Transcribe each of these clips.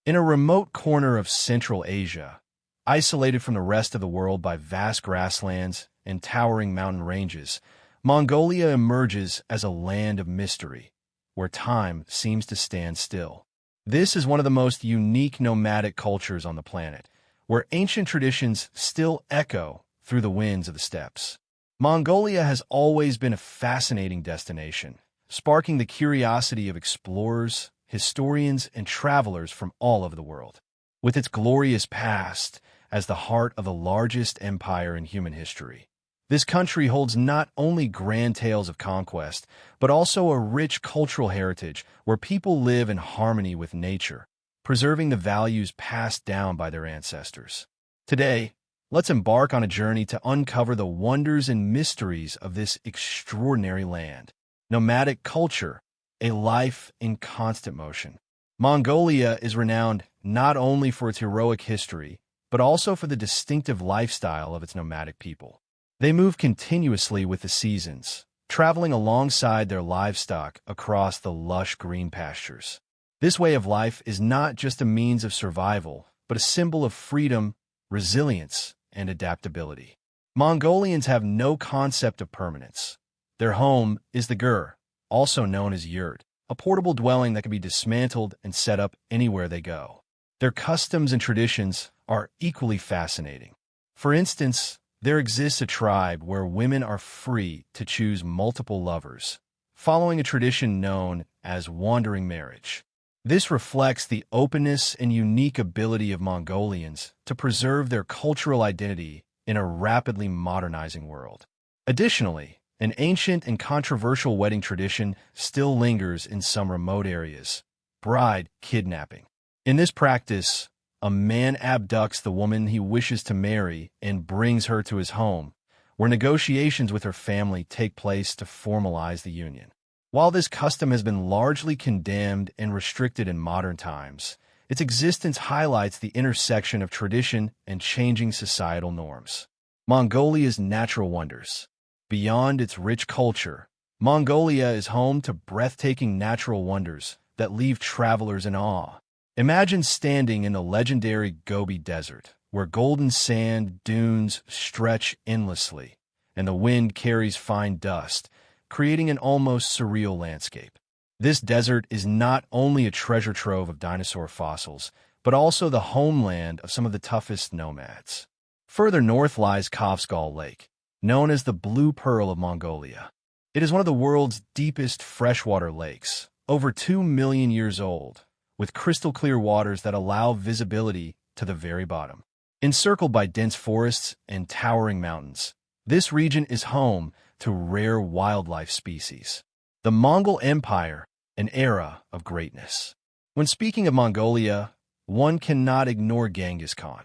In a remote corner of Central Asia, isolated from the rest of the world by vast grasslands and towering mountain ranges, Mongolia emerges as a land of mystery, where time seems to stand still. This is one of the most unique nomadic cultures on the planet, where ancient traditions still echo through the winds of the steppes. Mongolia has always been a fascinating destination, sparking the curiosity of explorers, historians, and travelers from all over the world. With its glorious past as the heart of the largest empire in human history, this country holds not only grand tales of conquest, but also a rich cultural heritage where people live in harmony with nature, preserving the values passed down by their ancestors. Today, let's embark on a journey to uncover the wonders and mysteries of this extraordinary land. Nomadic culture, a life in constant motion. Mongolia is renowned not only for its heroic history, but also for the distinctive lifestyle of its nomadic people. They move continuously with the seasons, traveling alongside their livestock across the lush green pastures. This way of life is not just a means of survival, but a symbol of freedom, resilience, and adaptability. Mongolians have no concept of permanence. Their home is the gur, also known as yurt, a portable dwelling that can be dismantled and set up anywhere they go. Their customs and traditions are equally fascinating. For instance, there exists a tribe where women are free to choose multiple lovers, following a tradition known as wandering marriage. This reflects the openness and unique ability of Mongolians to preserve their cultural identity in a rapidly modernizing world. Additionally, an ancient and controversial wedding tradition still lingers in some remote areas: bride kidnapping. In this practice, a man abducts the woman he wishes to marry and brings her to his home, where negotiations with her family take place to formalize the union. While this custom has been largely condemned and restricted in modern times, its existence highlights the intersection of tradition and changing societal norms. Mongolia's natural wonders. Beyond its rich culture, Mongolia is home to breathtaking natural wonders that leave travelers in awe. Imagine standing in the legendary Gobi Desert, where golden sand dunes stretch endlessly, and the wind carries fine dust, creating an almost surreal landscape. This desert is not only a treasure trove of dinosaur fossils, but also the homeland of some of the toughest nomads. Further north lies Kavsgal Lake, known as the Blue Pearl of Mongolia. It is one of the world's deepest freshwater lakes, over 2 million years old, with crystal-clear waters that allow visibility to the very bottom. Encircled by dense forests and towering mountains, this region is home to rare wildlife species. The Mongol Empire, an era of greatness. When speaking of Mongolia, one cannot ignore Genghis Khan,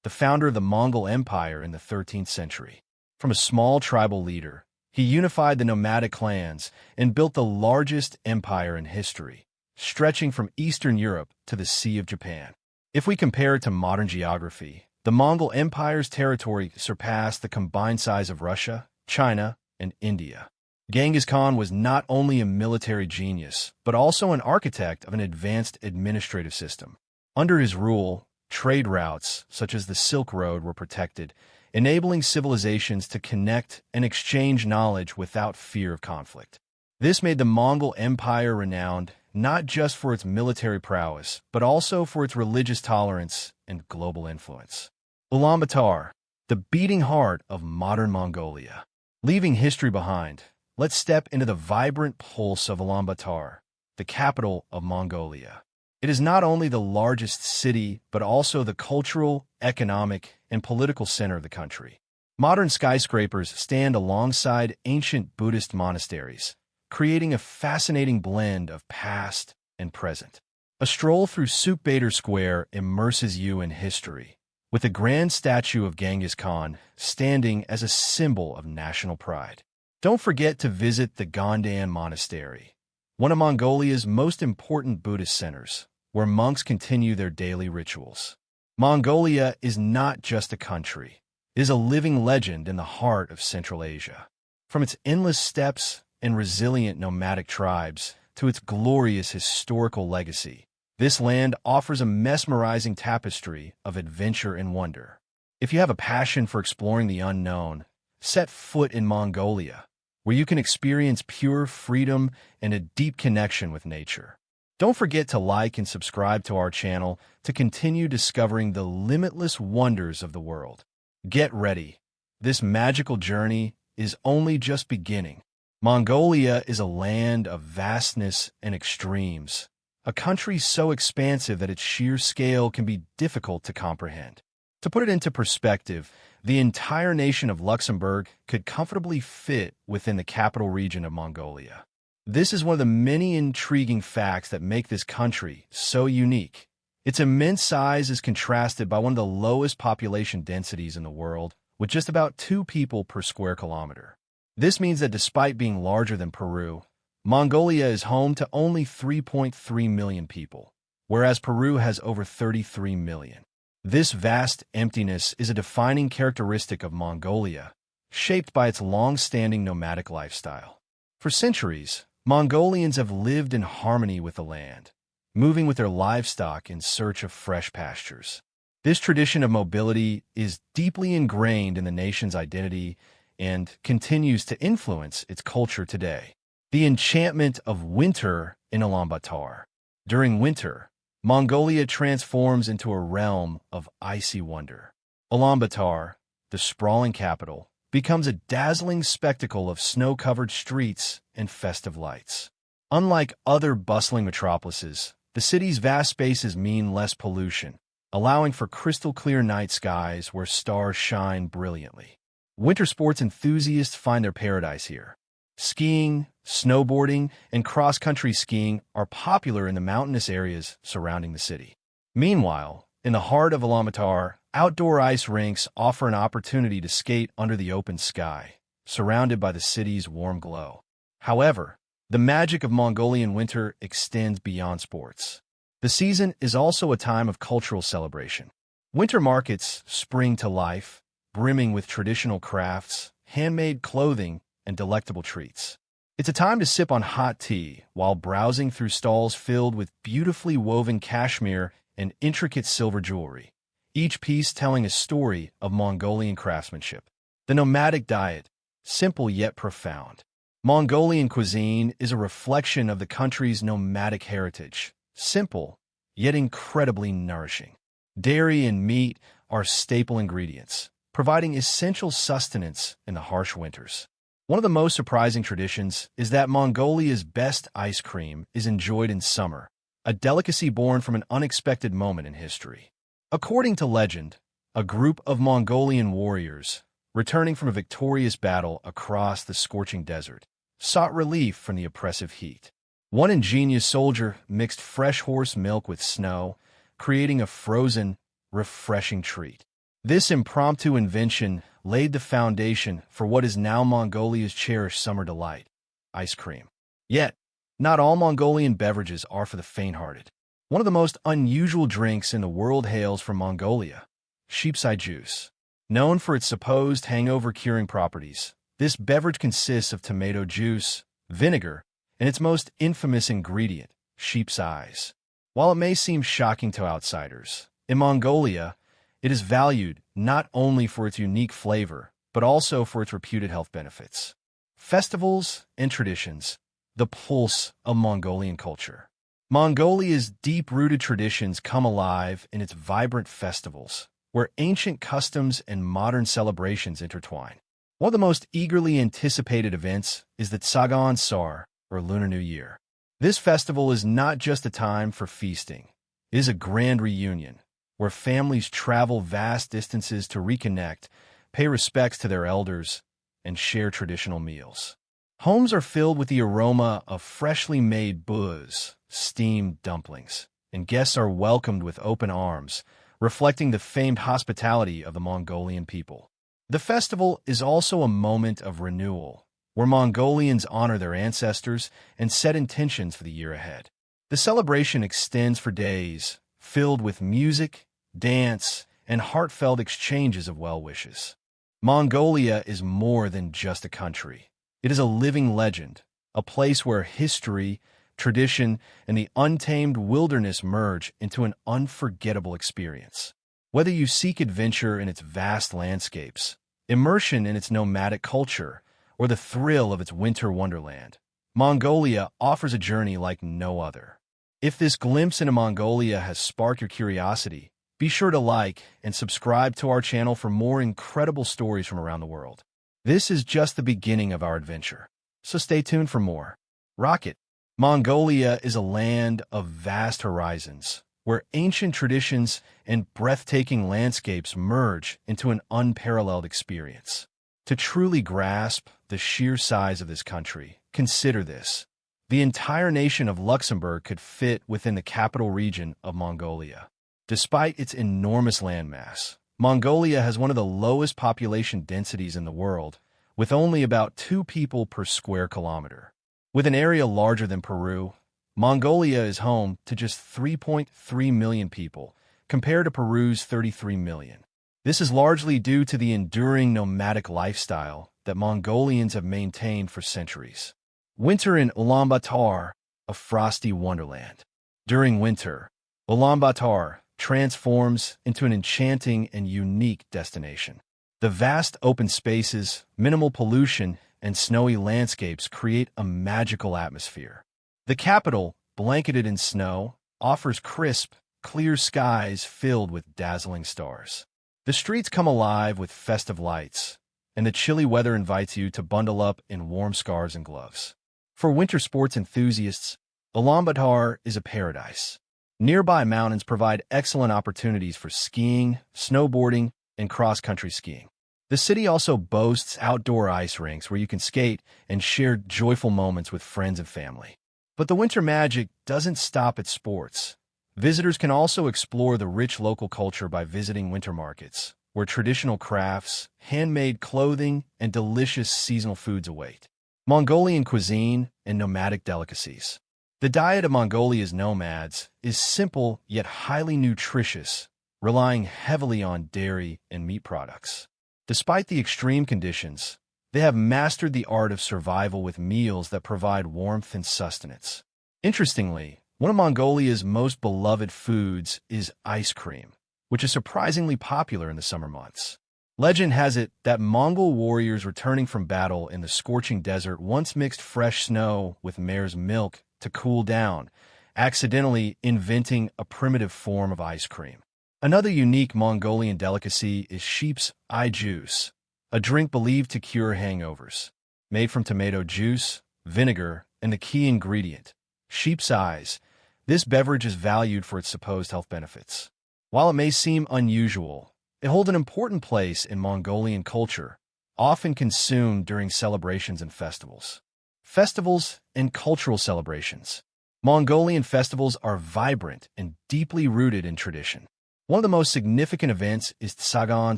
the founder of the Mongol Empire in the 13th century. From a small tribal leader, he unified the nomadic clans and built the largest empire in history, stretching from Eastern Europe to the Sea of Japan. If we compare it to modern geography, the Mongol Empire's territory surpassed the combined size of Russia, China, and India. Genghis Khan was not only a military genius, but also an architect of an advanced administrative system. Under his rule, trade routes, such as the Silk Road, were protected, enabling civilizations to connect and exchange knowledge without fear of conflict. This made the Mongol Empire renowned not just for its military prowess, but also for its religious tolerance and global influence. Ulaanbaatar, the beating heart of modern Mongolia. Leaving history behind, let's step into the vibrant pulse of Ulaanbaatar, the capital of Mongolia. It is not only the largest city, but also the cultural, economic, and political center of the country. Modern skyscrapers stand alongside ancient Buddhist monasteries, creating a fascinating blend of past and present. A stroll through Sukbader Square immerses you in history, with a grand statue of Genghis Khan standing as a symbol of national pride. Don't forget to visit the Gondan Monastery, one of Mongolia's most important Buddhist centers, where monks continue their daily rituals. Mongolia is not just a country. It is a living legend in the heart of Central Asia. From its endless steppes and resilient nomadic tribes to its glorious historical legacy, This land offers a mesmerizing tapestry of adventure and wonder. If you have a passion for exploring the unknown, set foot in Mongolia, where you can experience pure freedom and a deep connection with nature. Don't forget to like and subscribe to our channel to continue discovering the limitless wonders of the world. Get ready. This magical journey is only just beginning. Mongolia is a land of vastness and extremes, a country so expansive that its sheer scale can be difficult to comprehend. To put it into perspective, the entire nation of Luxembourg could comfortably fit within the capital region of Mongolia. This is one of the many intriguing facts that make this country so unique. Its immense size is contrasted by one of the lowest population densities in the world, with just about 2 people per square kilometer. This means that despite being larger than Peru, Mongolia is home to only 3.3 million people, whereas Peru has over 33 million. This vast emptiness is a defining characteristic of Mongolia, shaped by its long-standing nomadic lifestyle. For centuries, Mongolians have lived in harmony with the land, moving with their livestock in search of fresh pastures. This tradition of mobility is deeply ingrained in the nation's identity and continues to influence its culture today. The enchantment of winter in Ulaanbaatar. During winter, Mongolia transforms into a realm of icy wonder. Ulaanbaatar, the sprawling capital, becomes a dazzling spectacle of snow-covered streets and festive lights. Unlike other bustling metropolises, the city's vast spaces mean less pollution, allowing for crystal-clear night skies where stars shine brilliantly. Winter sports enthusiasts find their paradise here. Skiing, snowboarding, and cross-country skiing are popular in the mountainous areas surrounding the city. Meanwhile, in the heart of Ulaanbaatar, outdoor ice rinks offer an opportunity to skate under the open sky, surrounded by the city's warm glow. However, the magic of Mongolian winter extends beyond sports. The season is also a time of cultural celebration. Winter markets spring to life, brimming with traditional crafts, handmade clothing, and delectable treats. It's a time to sip on hot tea while browsing through stalls filled with beautifully woven cashmere and intricate silver jewelry, each piece telling a story of Mongolian craftsmanship. The nomadic diet, simple yet profound. Mongolian cuisine is a reflection of the country's nomadic heritage, simple yet incredibly nourishing. Dairy and meat are staple ingredients, providing essential sustenance in the harsh winters. One of the most surprising traditions is that Mongolia's best ice cream is enjoyed in summer, a delicacy born from an unexpected moment in history. According to legend, a group of Mongolian warriors, returning from a victorious battle across the scorching desert, sought relief from the oppressive heat. One ingenious soldier mixed fresh horse milk with snow, creating a frozen, refreshing treat. This impromptu invention laid the foundation for what is now Mongolia's cherished summer delight, ice cream. Yet, not all Mongolian beverages are for the faint-hearted. One of the most unusual drinks in the world hails from Mongolia, sheep's eye juice. Known for its supposed hangover-curing properties, this beverage consists of tomato juice, vinegar, and its most infamous ingredient, sheep's eyes. While it may seem shocking to outsiders, in Mongolia, it is valued not only for its unique flavor, but also for its reputed health benefits. Festivals and traditions, the pulse of Mongolian culture. Mongolia's deep-rooted traditions come alive in its vibrant festivals, where ancient customs and modern celebrations intertwine. One of the most eagerly anticipated events is the Tsagaan Sar, or Lunar New Year. This festival is not just a time for feasting. It is a grand reunion, where families travel vast distances to reconnect, pay respects to their elders, and share traditional meals. Homes are filled with the aroma of freshly made buz, steamed dumplings, and guests are welcomed with open arms, reflecting the famed hospitality of the Mongolian people. The festival is also a moment of renewal, where Mongolians honor their ancestors and set intentions for the year ahead. The celebration extends for days, filled with music, dance, and heartfelt exchanges of well wishes. Mongolia is more than just a country. It is a living legend, a place where history, tradition, and the untamed wilderness merge into an unforgettable experience. Whether you seek adventure in its vast landscapes, immersion in its nomadic culture, or the thrill of its winter wonderland, Mongolia offers a journey like no other. If this glimpse into Mongolia has sparked your curiosity, be sure to like and subscribe to our channel for more incredible stories from around the world. This is just the beginning of our adventure, so stay tuned for more. Rocket. Mongolia is a land of vast horizons, where ancient traditions and breathtaking landscapes merge into an unparalleled experience. To truly grasp the sheer size of this country, consider this. The entire nation of Luxembourg could fit within the capital region of Mongolia. Despite its enormous landmass, Mongolia has one of the lowest population densities in the world, with only about 2 people per square kilometer. With an area larger than Peru, Mongolia is home to just 3.3 million people, compared to Peru's 33 million. This is largely due to the enduring nomadic lifestyle that Mongolians have maintained for centuries. Winter in Ulaanbaatar, a frosty wonderland. During winter, Ulaanbaatar transforms into an enchanting and unique destination. The vast open spaces, minimal pollution, and snowy landscapes create a magical atmosphere. The capital, blanketed in snow, offers crisp, clear skies filled with dazzling stars. The streets come alive with festive lights, and the chilly weather invites you to bundle up in warm scarves and gloves. For winter sports enthusiasts, Ulaanbaatar is a paradise. Nearby mountains provide excellent opportunities for skiing, snowboarding, and cross-country skiing. The city also boasts outdoor ice rinks where you can skate and share joyful moments with friends and family. But the winter magic doesn't stop at sports. Visitors can also explore the rich local culture by visiting winter markets, where traditional crafts, handmade clothing, and delicious seasonal foods await. Mongolian cuisine and nomadic delicacies. The diet of Mongolia's nomads is simple yet highly nutritious, relying heavily on dairy and meat products. Despite the extreme conditions, they have mastered the art of survival with meals that provide warmth and sustenance. Interestingly, one of Mongolia's most beloved foods is ice cream, which is surprisingly popular in the summer months. Legend has it that Mongol warriors returning from battle in the scorching desert once mixed fresh snow with mare's milk to cool down, accidentally inventing a primitive form of ice cream. Another unique Mongolian delicacy is sheep's eye juice, a drink believed to cure hangovers. Made from tomato juice, vinegar, and the key ingredient, sheep's eyes, this beverage is valued for its supposed health benefits. While it may seem unusual, it holds an important place in Mongolian culture, often consumed during celebrations and festivals. Festivals and cultural celebrations. Mongolian festivals are vibrant and deeply rooted in tradition. One of the most significant events is Tsagaan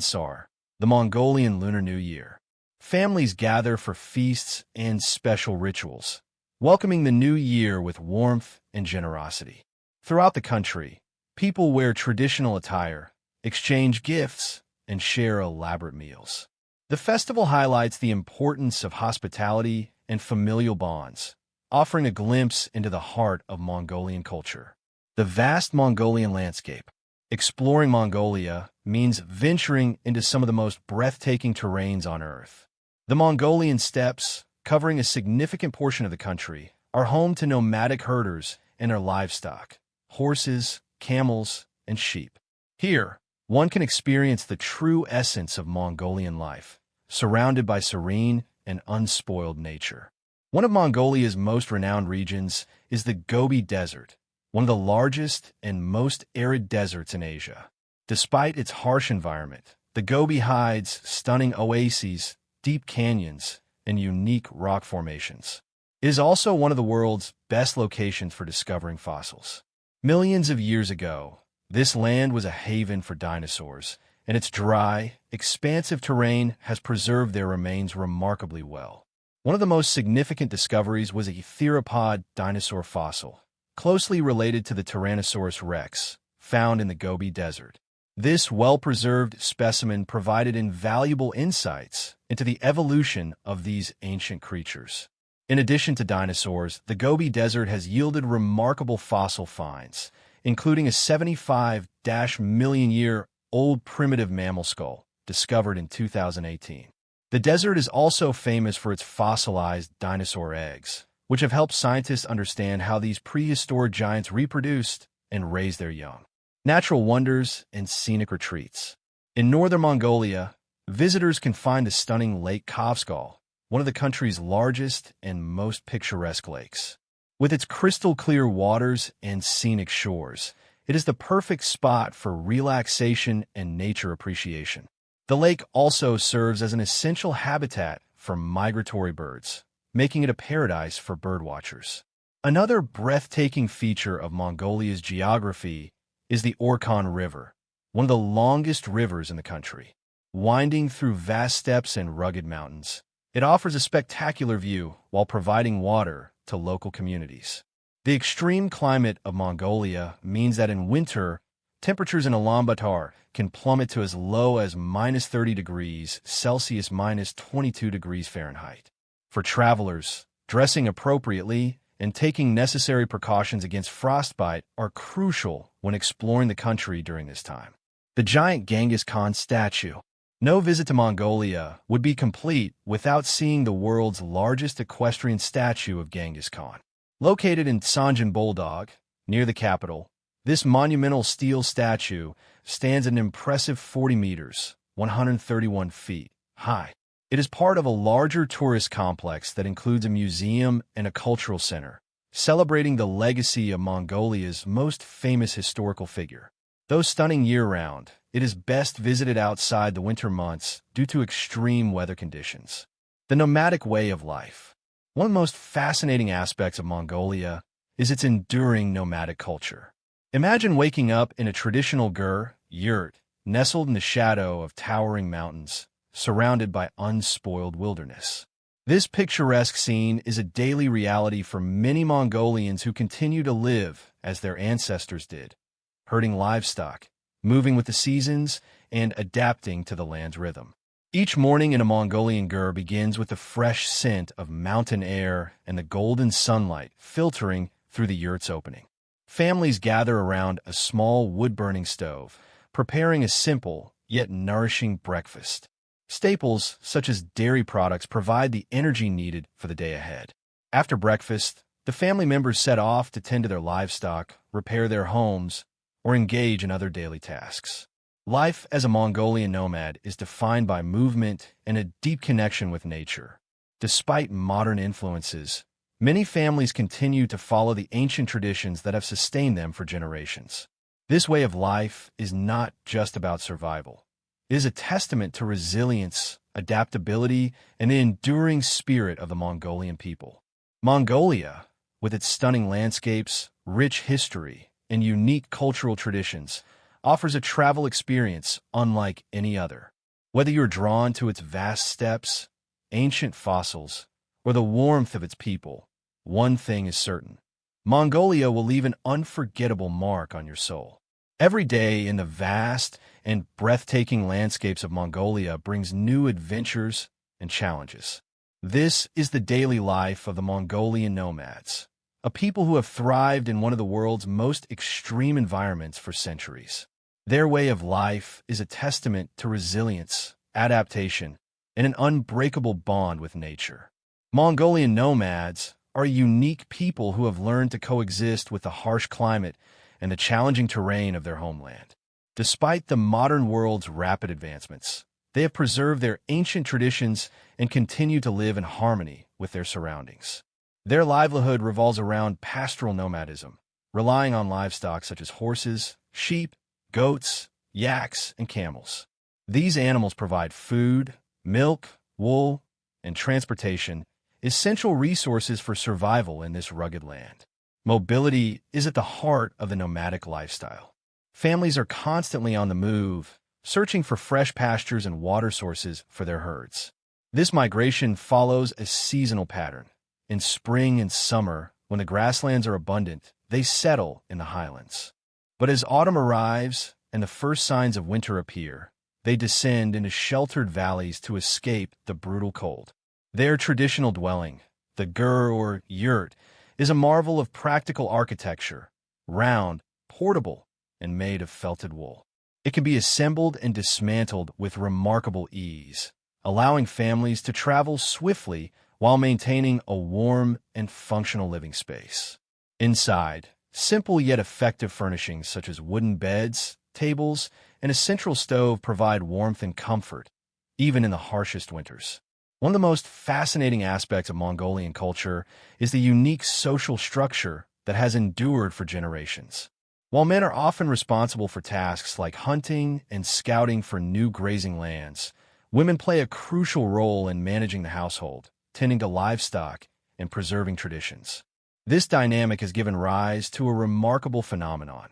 Sar, the Mongolian Lunar New Year. Families gather for feasts and special rituals, welcoming the new year with warmth and generosity. Throughout the country, people wear traditional attire, exchange gifts, and share elaborate meals. The festival highlights the importance of hospitality and familial bonds, offering a glimpse into the heart of Mongolian culture. The vast Mongolian landscape. Exploring Mongolia means venturing into some of the most breathtaking terrains on Earth. The Mongolian steppes, covering a significant portion of the country, are home to nomadic herders and their livestock, horses, camels, and sheep. Here, one can experience the true essence of Mongolian life, surrounded by serene and unspoiled nature. One of Mongolia's most renowned regions is the Gobi Desert, one of the largest and most arid deserts in Asia. Despite its harsh environment, the Gobi hides stunning oases, deep canyons, and unique rock formations. It is also one of the world's best locations for discovering fossils. Millions of years ago, this land was a haven for dinosaurs, and its dry, expansive terrain has preserved their remains remarkably well. One of the most significant discoveries was a theropod dinosaur fossil, closely related to the Tyrannosaurus rex, found in the Gobi Desert. This well-preserved specimen provided invaluable insights into the evolution of these ancient creatures. In addition to dinosaurs, the Gobi Desert has yielded remarkable fossil finds, including a 75-million-year-old primitive mammal skull discovered in 2018. The desert is also famous for its fossilized dinosaur eggs, which have helped scientists understand how these prehistoric giants reproduced and raised their young. Natural wonders and scenic retreats. In northern Mongolia, visitors can find the stunning Lake Kavskal, one of the country's largest and most picturesque lakes. With its crystal-clear waters and scenic shores, it is the perfect spot for relaxation and nature appreciation. The lake also serves as an essential habitat for migratory birds, making it a paradise for birdwatchers. Another breathtaking feature of Mongolia's geography is the Orkhon River, one of the longest rivers in the country. Winding through vast steppes and rugged mountains, it offers a spectacular view while providing water to local communities. The extreme climate of Mongolia means that in winter, temperatures in Ulaanbaatar can plummet to as low as -30 degrees Celsius -22 degrees Fahrenheit. For travelers, dressing appropriately and taking necessary precautions against frostbite are crucial when exploring the country during this time. The giant Genghis Khan statue. No visit to Mongolia would be complete without seeing the world's largest equestrian statue of Genghis Khan. Located in Tsangin-Buldag, near the capital, this monumental steel statue stands an impressive 40 meters, 131 feet, high. It is part of a larger tourist complex that includes a museum and a cultural center, celebrating the legacy of Mongolia's most famous historical figure. Though stunning year-round, it is best visited outside the winter months due to extreme weather conditions. The nomadic way of life. One of the most fascinating aspects of Mongolia is its enduring nomadic culture. Imagine waking up in a traditional gur yurt, nestled in the shadow of towering mountains, surrounded by unspoiled wilderness. This picturesque scene is a daily reality for many Mongolians who continue to live as their ancestors did, herding livestock, moving with the seasons, and adapting to the land's rhythm. Each morning in a Mongolian gur begins with the fresh scent of mountain air and the golden sunlight filtering through the yurt's opening. Families gather around a small wood-burning stove, preparing a simple yet nourishing breakfast. Staples, such as dairy products, provide the energy needed for the day ahead. After breakfast, the family members set off to tend to their livestock, repair their homes, or engage in other daily tasks. Life as a Mongolian nomad is defined by movement and a deep connection with nature. Despite modern influences, many families continue to follow the ancient traditions that have sustained them for generations. This way of life is not just about survival. It is a testament to resilience, adaptability, and the enduring spirit of the Mongolian people. Mongolia, with its stunning landscapes, rich history, and unique cultural traditions, offers a travel experience unlike any other. Whether you're drawn to its vast steppes, ancient fossils, or the warmth of its people, one thing is certain: Mongolia will leave an unforgettable mark on your soul. Every day in the vast and breathtaking landscapes of Mongolia brings new adventures and challenges. This is the daily life of the Mongolian nomads, a people who have thrived in one of the world's most extreme environments for centuries. Their way of life is a testament to resilience, adaptation, and an unbreakable bond with nature. Mongolian nomads are a unique people who have learned to coexist with the harsh climate and the challenging terrain of their homeland. Despite the modern world's rapid advancements, they have preserved their ancient traditions and continue to live in harmony with their surroundings. Their livelihood revolves around pastoral nomadism, relying on livestock such as horses, sheep, goats, yaks, and camels. These animals provide food, milk, wool, and transportation, essential resources for survival in this rugged land. Mobility is at the heart of the nomadic lifestyle. Families are constantly on the move, searching for fresh pastures and water sources for their herds. This migration follows a seasonal pattern. In spring and summer, when the grasslands are abundant, they settle in the highlands. But as autumn arrives and the first signs of winter appear, they descend into sheltered valleys to escape the brutal cold. Their traditional dwelling, The gur or yurt is a marvel of practical architecture, round, portable, and made of felted wool. It can be assembled and dismantled with remarkable ease, allowing families to travel swiftly while maintaining a warm and functional living space. Inside, simple yet effective furnishings such as wooden beds, tables, and a central stove provide warmth and comfort, even in the harshest winters. One of the most fascinating aspects of Mongolian culture is the unique social structure that has endured for generations. While men are often responsible for tasks like hunting and scouting for new grazing lands, women play a crucial role in managing the household, tending to livestock, and preserving traditions. This dynamic has given rise to a remarkable phenomenon: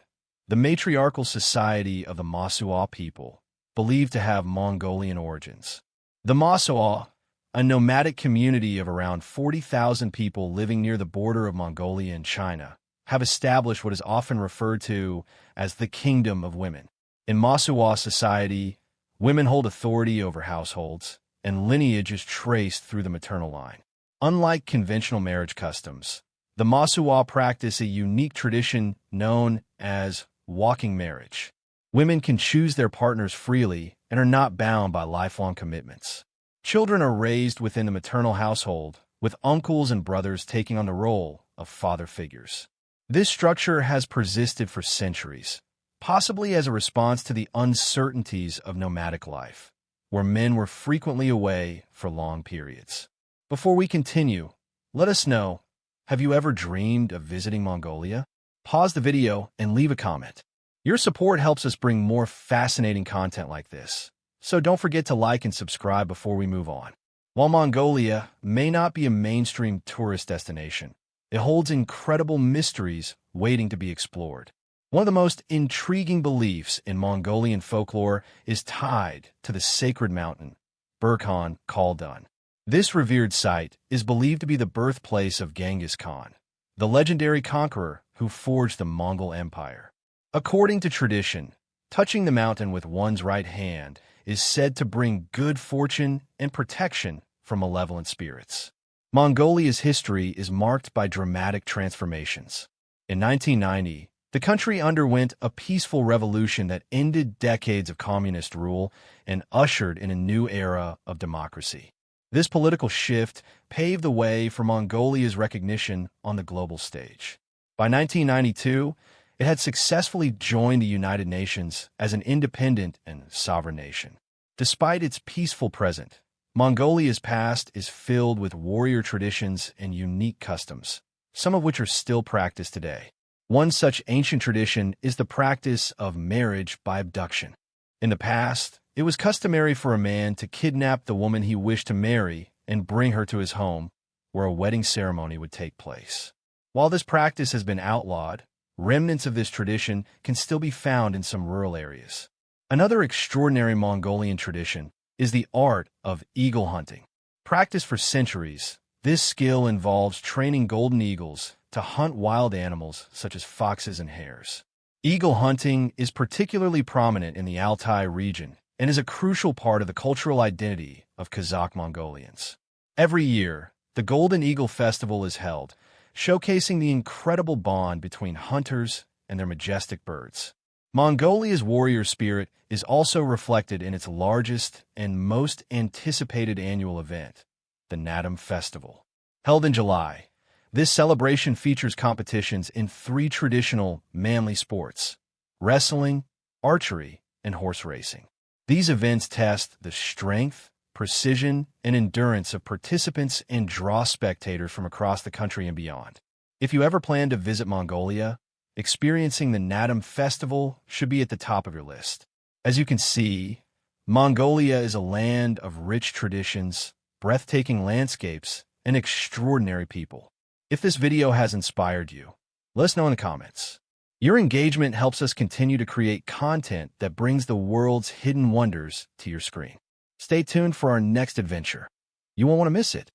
the matriarchal society of the Mosuo people, believed to have Mongolian origins. The Mosuo, a nomadic community of around 40,000 people living near the border of Mongolia and China, have established what is often referred to as the Kingdom of Women. In Mosuo society, women hold authority over households, and lineage is traced through the maternal line. Unlike conventional marriage customs, the Mosuo practice a unique tradition known as walking marriage. Women can choose their partners freely and are not bound by lifelong commitments. Children are raised within the maternal household, with uncles and brothers taking on the role of father figures. This structure has persisted for centuries, possibly as a response to the uncertainties of nomadic life, where men were frequently away for long periods. Before we continue, let us know, have you ever dreamed of visiting Mongolia? Pause the video and leave a comment. Your support helps us bring more fascinating content like this, so don't forget to like and subscribe before we move on. While Mongolia may not be a mainstream tourist destination, it holds incredible mysteries waiting to be explored. One of the most intriguing beliefs in Mongolian folklore is tied to the sacred mountain, Burkhan Khaldun. This revered site is believed to be the birthplace of Genghis Khan, the legendary conqueror who forged the Mongol Empire. According to tradition, touching the mountain with one's right hand is said to bring good fortune and protection from malevolent spirits. Mongolia's history is marked by dramatic transformations. In 1990, the country underwent a peaceful revolution that ended decades of communist rule and ushered in a new era of democracy. This political shift paved the way for Mongolia's recognition on the global stage. By 1992, it had successfully joined the United Nations as an independent and sovereign nation. Despite its peaceful present, Mongolia's past is filled with warrior traditions and unique customs, some of which are still practiced today. One such ancient tradition is the practice of marriage by abduction. In the past, it was customary for a man to kidnap the woman he wished to marry and bring her to his home, where a wedding ceremony would take place. While this practice has been outlawed, remnants of this tradition can still be found in some rural areas. Another extraordinary Mongolian tradition is the art of eagle hunting. Practiced for centuries, this skill involves training golden eagles to hunt wild animals such as foxes and hares. Eagle hunting is particularly prominent in the Altai region and is a crucial part of the cultural identity of Kazakh Mongolians. Every year, the Golden Eagle Festival is held, showcasing the incredible bond between hunters and their majestic birds. Mongolia's warrior spirit is also reflected in its largest and most anticipated annual event, the Naadam Festival. Held in July, this celebration features competitions in 3 traditional manly sports: wrestling, archery, and horse racing. These events test the strength, precision, and endurance of participants and draw spectators from across the country and beyond. If you ever plan to visit Mongolia, experiencing the Naadam Festival should be at the top of your list. As you can see, Mongolia is a land of rich traditions, breathtaking landscapes, and extraordinary people. If this video has inspired you, let us know in the comments. Your engagement helps us continue to create content that brings the world's hidden wonders to your screen. Stay tuned for our next adventure. You won't want to miss it.